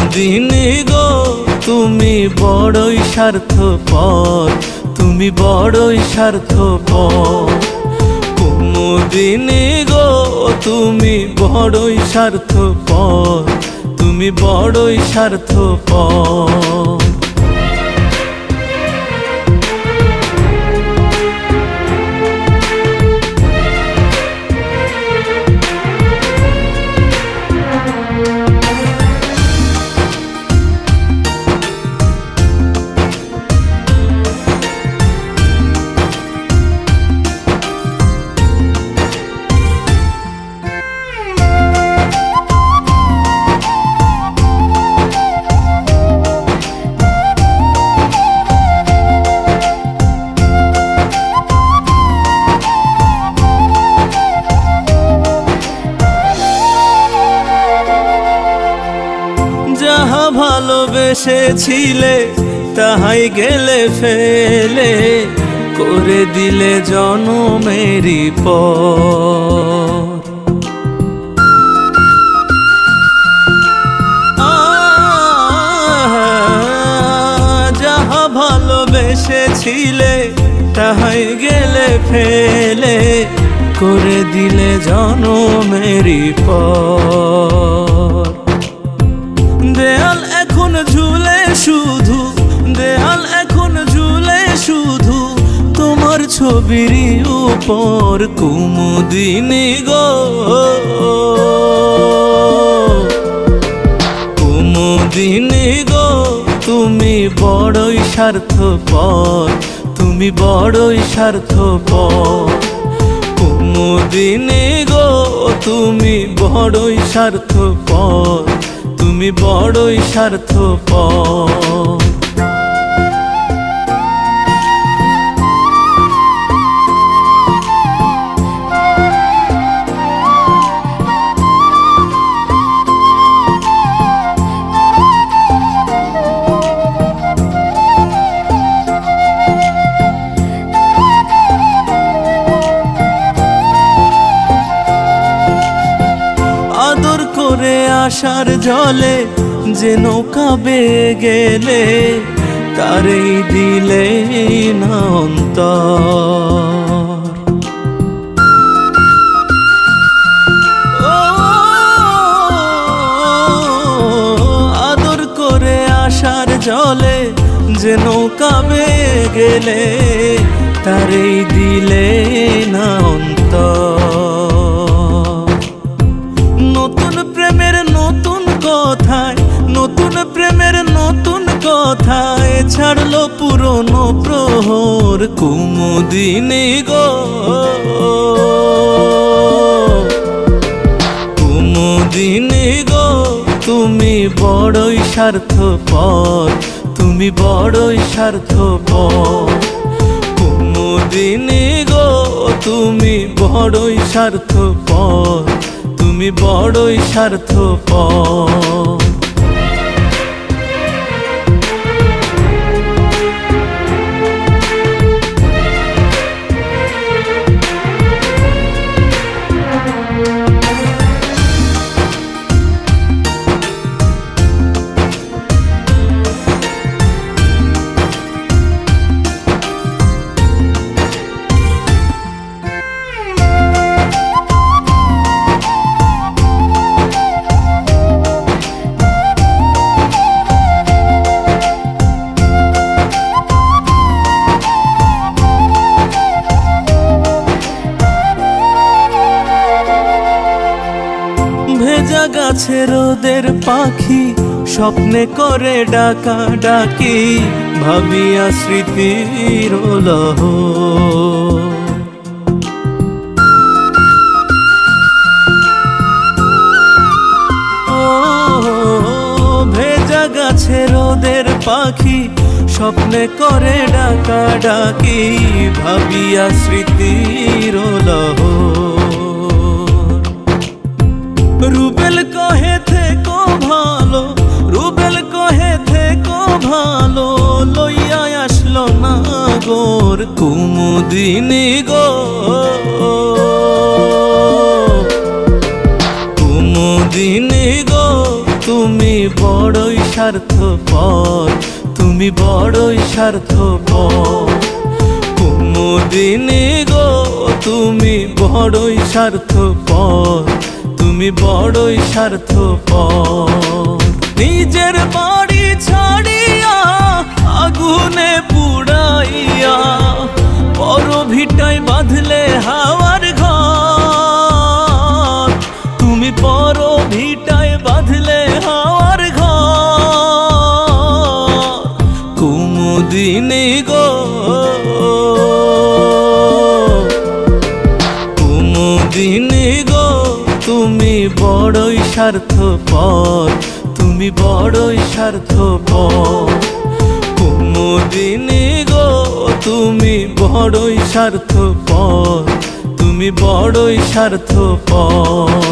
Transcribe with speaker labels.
Speaker 1: কুমুদিনী গো তুমি বড়ই স্বার্থপর, তুমি বড়ই স্বার্থপর। কুমুদিনী গো তুমি বড়ই স্বার্থপর, তুমি বড়ই স্বার্থপর। যাহা ভালোবেসেছিলে তাহাই গেলে ফেলে, করে দিলে জনমেরই পর। যাহা ভালোবেসেছিলে তাহাই গেলে ফেলে, করে দিলে জনমেরই পর। দেয়াল এখন ঝুলে শুধু, দেয়াল এখন ঝুলে শুধু তোমার ছবির উপর। কুমুদিনী গো কুমুদিনী গো তুমি বড়ই স্বার্থপর, তুমি বড়ই স্বার্থপর। কুমুদিনী গো তুমি বড়ই স্বার্থপর, তুমি বড়ই স্বার্থপর। আদর করে আশার জলে যে নৌকা বেয়ে গেলে, তারেই দিলে না অন্তর। আদর করে আশার জলে যে নৌকা বেয়ে গেলে, তারেই দিলে না অন্তর। নতুন প্রেমের নতুন কথায়, নতুন প্রেমের নতুন কথায় ছাড়লো পুরনো প্রহর। কুমুদিনী গো কুমুদিনী গো তুমি বড়ই স্বার্থপর, তুমি বড়ই স্বার্থপর। কুমুদিনী গো তুমি বড়ই স্বার্থপর, তুমি বড়ই স্বার্থপর। ভেজা গাছের রোদের পাখি স্বপ্নে করে ডাকা ডাকি, ভাবিয়া স্মৃতির লহ। ভেজা গাছের রোদের পাখি স্বপ্নে করে ডাকা ডাকি, ভাবিয়া স্মৃতির লহ। রুবেল কহে থেকো ভালো, রুবেল কহে থেকো ভালো, লইয়া আসলো না গোর। কুমুদিনী গো কুমুদিনী গো তুমি বড়ই স্বার্থপর, তুমি বড়ই স্বার্থপর। কুমুদিনী গো তুমি বড়ই স্বার্থপর, তুমি বড়ই স্বার্থপর। নিজের বাড়ি ছাড়িয়া আগুনে পুড়াইয়া পর ভিটায় বাঁধলে হাওয়ার ঘর, তুমি পর ভিটায় বাঁধলে হাওয়ার ঘর। কুমুদিনী গো কুমুদিনী গো তুমি বড়ই স্বার্থপর, তুমি বড়ই স্বার্থপর। কুমুদিনী গো তুমি বড়ই স্বার্থপর, তুমি বড়ই স্বার্থপর।